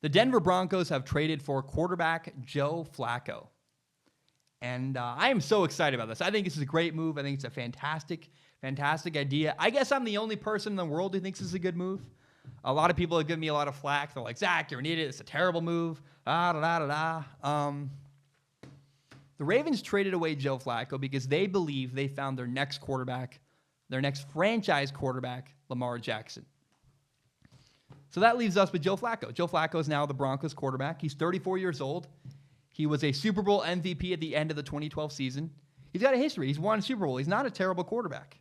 The Denver Broncos have traded for quarterback Joe Flacco. And I am so excited about this. I think this is a great move. I think it's a fantastic idea. I guess I'm the only person in the world who thinks this is a good move. A lot of people have given me a lot of flack. They're like, Zach, you're an idiot. It's a terrible move. The Ravens traded away Joe Flacco because they believe they found their next quarterback, their next franchise quarterback, Lamar Jackson. So that leaves us with Joe Flacco. Joe Flacco is now the Broncos quarterback. He's 34 years old. He was a Super Bowl MVP at the end of the 2012 season. He's got a history. He's won a Super Bowl. He's not a terrible quarterback.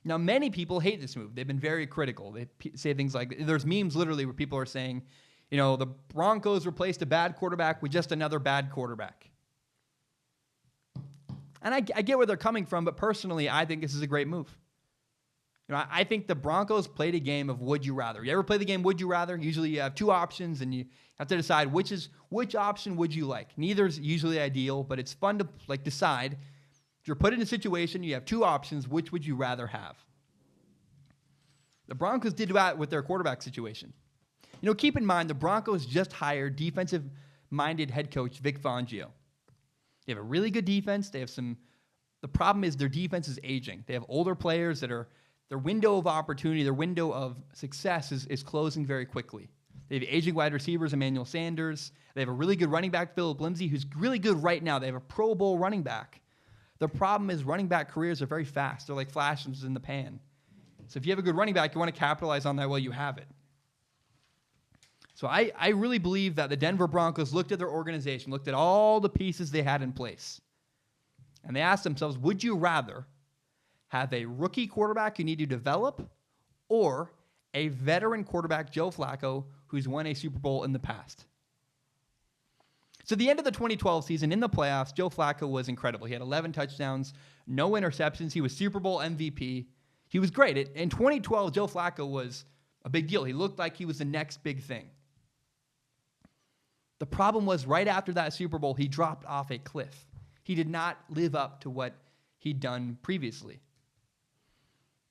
Now, many people hate this move. They've been very critical. They say things like, there's memes literally where people are saying, you know, the Broncos replaced a bad quarterback with just another bad quarterback. And I get where they're coming from, but personally, I think this is a great move. You know, I think the Broncos played a game of would you rather. You ever play the game would you rather? Usually you have two options, and you have to decide which option would you like. Neither is usually ideal, but it's fun to decide. If you're put in a situation, you have two options, which would you rather have? The Broncos did that with their quarterback situation. You know, keep in mind, the Broncos just hired defensive-minded head coach Vic Fangio. They have a really good defense. They have the problem is their defense is aging. They have older players that are, their window of opportunity, their window of success is closing very quickly. They have aging wide receivers, Emmanuel Sanders. They have a really good running back, Philip Lindsay, who's really good right now. They have a Pro Bowl running back. The problem is running back careers are very fast. They're like flashes in the pan. So if you have a good running back, you want to capitalize on that while you have it. So I really believe that the Denver Broncos looked at their organization, looked at all the pieces they had in place, and they asked themselves, would you rather have a rookie quarterback you need to develop or a veteran quarterback, Joe Flacco, who's won a Super Bowl in the past? So at the end of the 2012 season, in the playoffs, Joe Flacco was incredible. He had 11 touchdowns, no interceptions. He was Super Bowl MVP. He was great. In 2012, Joe Flacco was a big deal. He looked like he was the next big thing. The problem was right after that Super Bowl, he dropped off a cliff. He did not live up to what he'd done previously.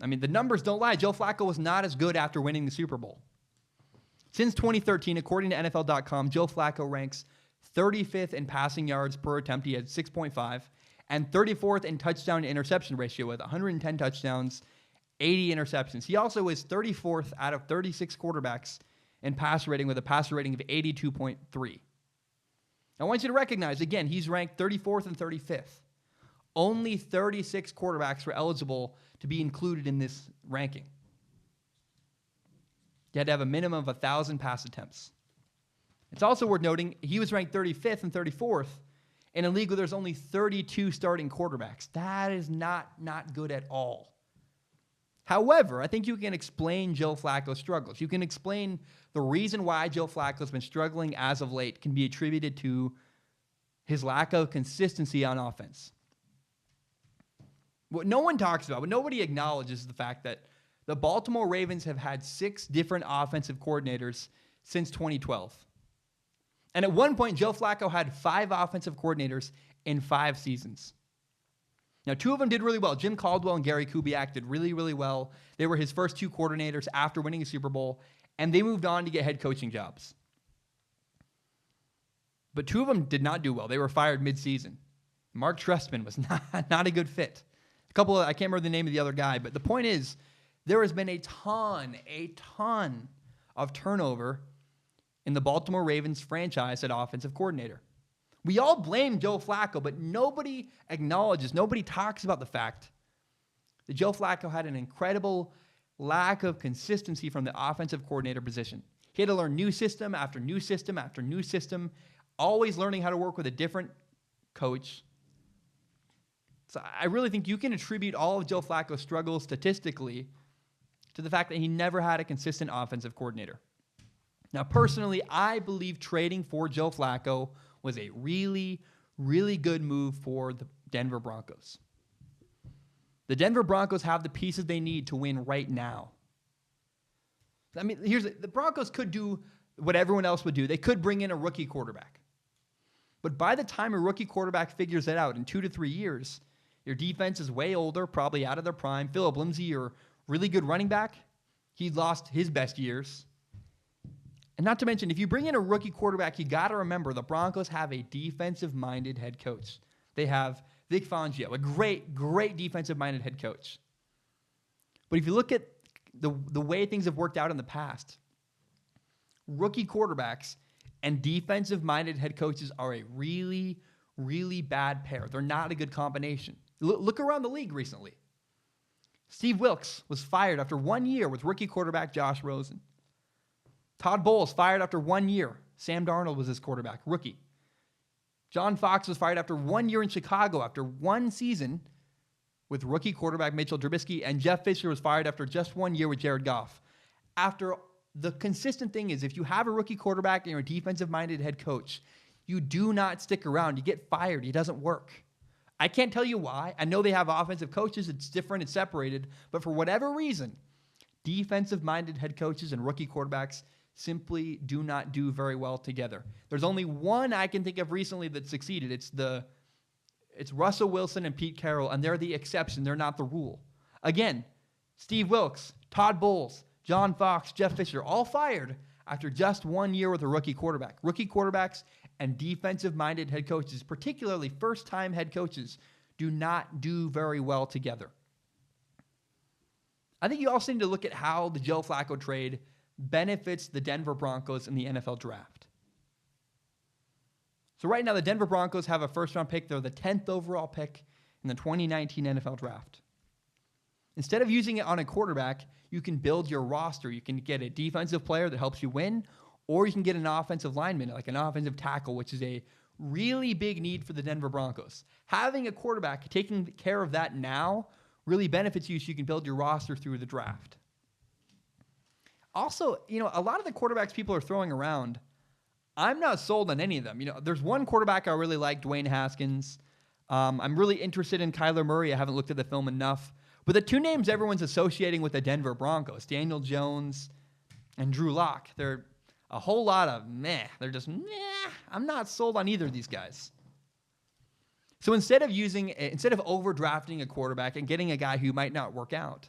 I mean, the numbers don't lie. Joe Flacco was not as good after winning the Super Bowl. Since 2013, according to NFL.com, Joe Flacco ranks 35th in passing yards per attempt. He had 6.5. And 34th in touchdown to interception ratio with 110 touchdowns, 80 interceptions. He also is 34th out of 36 quarterbacks in passer rating with a passer rating of 82.3. I want you to recognize, again, he's ranked 34th and 35th. Only 36 quarterbacks were eligible to be included in this ranking. You had to have a minimum of 1,000 pass attempts. It's also worth noting he was ranked 35th and 34th in a league where there's only 32 starting quarterbacks. That is not good at all. However, I think you can explain Joe Flacco's struggles. You can explain the reason why Joe Flacco's been struggling as of late can be attributed to his lack of consistency on offense. What no one talks about, what nobody acknowledges is the fact that the Baltimore Ravens have had 6 different offensive coordinators since 2012. And at one point, Joe Flacco had 5 offensive coordinators in 5 seasons. Now, 2 of them did really well. Jim Caldwell and Gary Kubiak did really, really well. They were his first 2 coordinators after winning a Super Bowl, and they moved on to get head coaching jobs. But 2 of them did not do well. They were fired mid-season. Mark Trestman was not a good fit. I can't remember the name of the other guy, but the point is, there has been a ton of turnover in the Baltimore Ravens franchise at offensive coordinator. We all blame Joe Flacco, but nobody acknowledges, nobody talks about the fact that Joe Flacco had an incredible lack of consistency from the offensive coordinator position. He had to learn new system after new system after new system, always learning how to work with a different coach. So I really think you can attribute all of Joe Flacco's struggles statistically to the fact that he never had a consistent offensive coordinator. Now, personally, I believe trading for Joe Flacco was a really, really good move for the Denver Broncos. The Denver Broncos have the pieces they need to win right now. I mean, the Broncos could do what everyone else would do. They could bring in a rookie quarterback. But by the time a rookie quarterback figures it out in 2 to 3 years, your defense is way older, probably out of their prime. Philip Lindsay, your really good running back, he lost his best years. And not to mention, if you bring in a rookie quarterback, you got to remember the Broncos have a defensive-minded head coach. They have Vic Fangio, a great, great defensive-minded head coach. But if you look at the way things have worked out in the past, rookie quarterbacks and defensive-minded head coaches are a really, really bad pair. They're not a good combination. Look around the league recently. Steve Wilkes was fired after 1 year with rookie quarterback Josh Rosen. Todd Bowles fired after 1 year. Sam Darnold was his quarterback, rookie. John Fox was fired after 1 year in Chicago after one season with rookie quarterback Mitchell Trubisky, and Jeff Fisher was fired after just 1 year with Jared Goff. After the consistent thing is, if you have a rookie quarterback and you're a defensive-minded head coach, you do not stick around. You get fired. It doesn't work. I can't tell you why. I know they have offensive coaches. It's different. It's separated. But for whatever reason, defensive-minded head coaches and rookie quarterbacks simply do not do very well together. There's only one I can think of recently that succeeded. It's Russell Wilson and Pete Carroll, and they're the exception. They're not the rule. Again, Steve Wilkes, Todd Bowles, John Fox, Jeff Fisher, all fired after just 1 year with a rookie quarterback. Rookie quarterbacks and defensive-minded head coaches, particularly first-time head coaches, do not do very well together. I think you also need to look at how the Joe Flacco trade benefits the Denver Broncos in the NFL draft. So right now, the Denver Broncos have a first-round pick. They're the 10th overall pick in the 2019 NFL draft. Instead of using it on a quarterback, you can build your roster. You can get a defensive player that helps you win, or you can get an offensive lineman, like an offensive tackle, which is a really big need for the Denver Broncos. Having a quarterback, taking care of that now, really benefits you so you can build your roster through the draft. Also, a lot of the quarterbacks people are throwing around, I'm not sold on any of them. There's one quarterback I really like, Dwayne Haskins. I'm really interested in Kyler Murray. I haven't looked at the film enough. But the two names everyone's associating with the Denver Broncos, Daniel Jones and Drew Lock, they're a whole lot of meh. They're just meh. I'm not sold on either of these guys. So instead of overdrafting a quarterback and getting a guy who might not work out,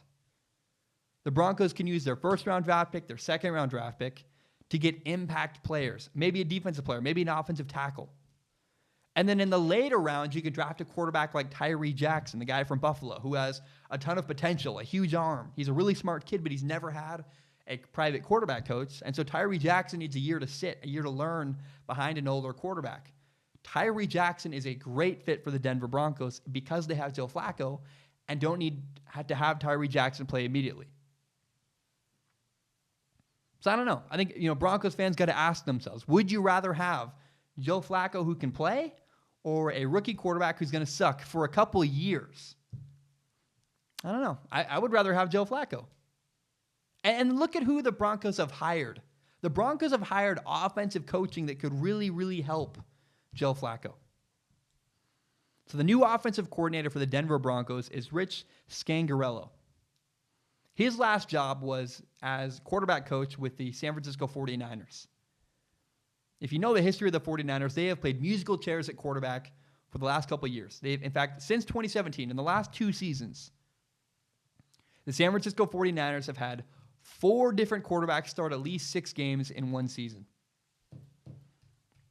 the Broncos can use their first-round draft pick, their second-round draft pick, to get impact players, maybe a defensive player, maybe an offensive tackle. And then in the later rounds, you could draft a quarterback like Tyree Jackson, the guy from Buffalo, who has a ton of potential, a huge arm. He's a really smart kid, but he's never had a private quarterback coach. And so Tyree Jackson needs a year to learn behind an older quarterback. Tyree Jackson is a great fit for the Denver Broncos because they have Joe Flacco and don't have to have Tyree Jackson play immediately. So I don't know. I think, Broncos fans got to ask themselves, would you rather have Joe Flacco who can play or a rookie quarterback who's going to suck for a couple of years? I don't know. I would rather have Joe Flacco. And look at who the Broncos have hired. The Broncos have hired offensive coaching that could really, really help Joe Flacco. So the new offensive coordinator for the Denver Broncos is Rich Scangarello. His last job was as quarterback coach with the San Francisco 49ers. If you know the history of the 49ers, they have played musical chairs at quarterback for the last couple of years. In fact, since 2017, in the last 2 seasons, the San Francisco 49ers have had 4 different quarterbacks start at least 6 games in one season.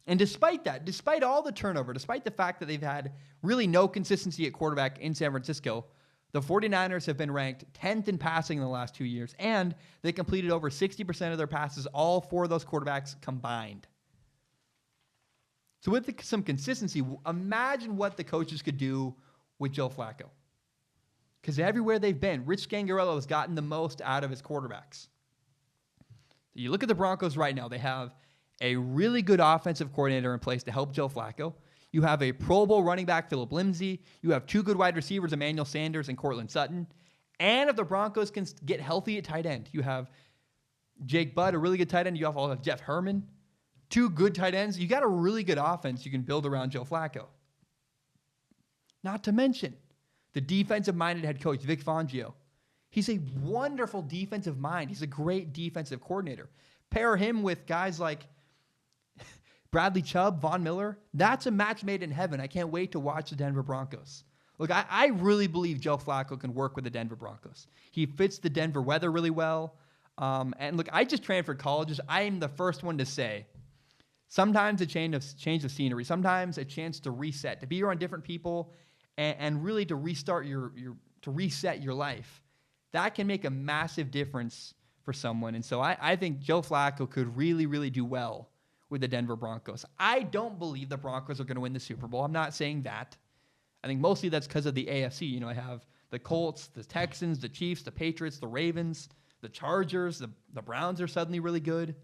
And despite that, despite all the turnover, despite the fact that they've had really no consistency at quarterback in San Francisco, the 49ers have been ranked 10th in passing in the last 2 years, and they completed over 60% of their passes, all 4 of those quarterbacks combined. So with some consistency, imagine what the coaches could do with Joe Flacco. Because everywhere they've been, Rich Scangarello has gotten the most out of his quarterbacks. You look at the Broncos right now, they have a really good offensive coordinator in place to help Joe Flacco. You have a Pro Bowl running back, Philip Lindsay. You have 2 good wide receivers, Emmanuel Sanders and Cortland Sutton. And if the Broncos can get healthy at tight end, you have Jake Butt, a really good tight end. You also have Jeff Herman, 2 good tight ends. You got a really good offense you can build around Joe Flacco. Not to mention the defensive-minded head coach, Vic Fangio. He's a wonderful defensive mind. He's a great defensive coordinator. Pair him with guys like Bradley Chubb, Von Miller. That's a match made in heaven. I can't wait to watch the Denver Broncos. Look, I really believe Joe Flacco can work with the Denver Broncos. He fits the Denver weather really well. And look, I just transferred colleges. I am the first one to say, sometimes a change of scenery, sometimes a chance to reset, to be around different people, and really to restart to reset your life. That can make a massive difference for someone. And so I think Joe Flacco could really, really do well with the Denver Broncos. I don't believe the Broncos are going to win the Super Bowl. I'm not saying that. I think mostly that's because of the AFC. You know, I have the Colts, the Texans, the Chiefs, the Patriots, the Ravens, the Chargers, the Browns are suddenly really good.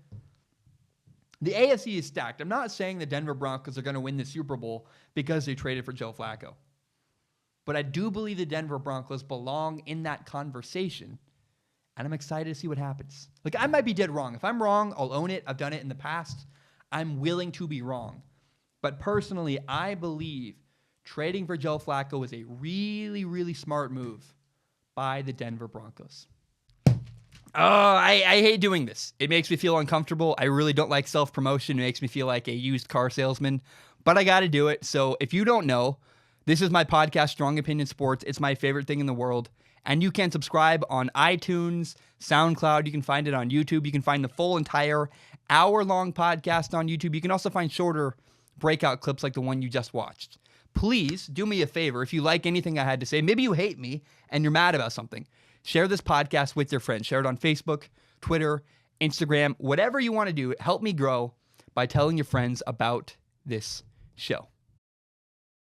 The AFC is stacked. I'm not saying the Denver Broncos are going to win the Super Bowl because they traded for Joe Flacco. But I do believe the Denver Broncos belong in that conversation, and I'm excited to see what happens. Like, I might be dead wrong. If I'm wrong, I'll own it. I've done it in the past. I'm willing to be wrong. But personally, I believe trading for Joe Flacco is a really, really smart move by the Denver Broncos. Oh, I hate doing this. It makes me feel uncomfortable. I really don't like self-promotion. It makes me feel like a used car salesman. But I got to do it. So if you don't know, this is my podcast, Strong Opinion Sports. It's my favorite thing in the world. And you can subscribe on iTunes, SoundCloud. You can find it on YouTube. You can find the full entire hour-long podcast on YouTube. You can also find shorter breakout clips like the one you just watched. Please do me a favor. If you like anything I had to say, maybe you hate me and you're mad about something, share this podcast with your friends. Share it on Facebook, Twitter, Instagram, whatever you want to do. Help me grow by telling your friends about this show.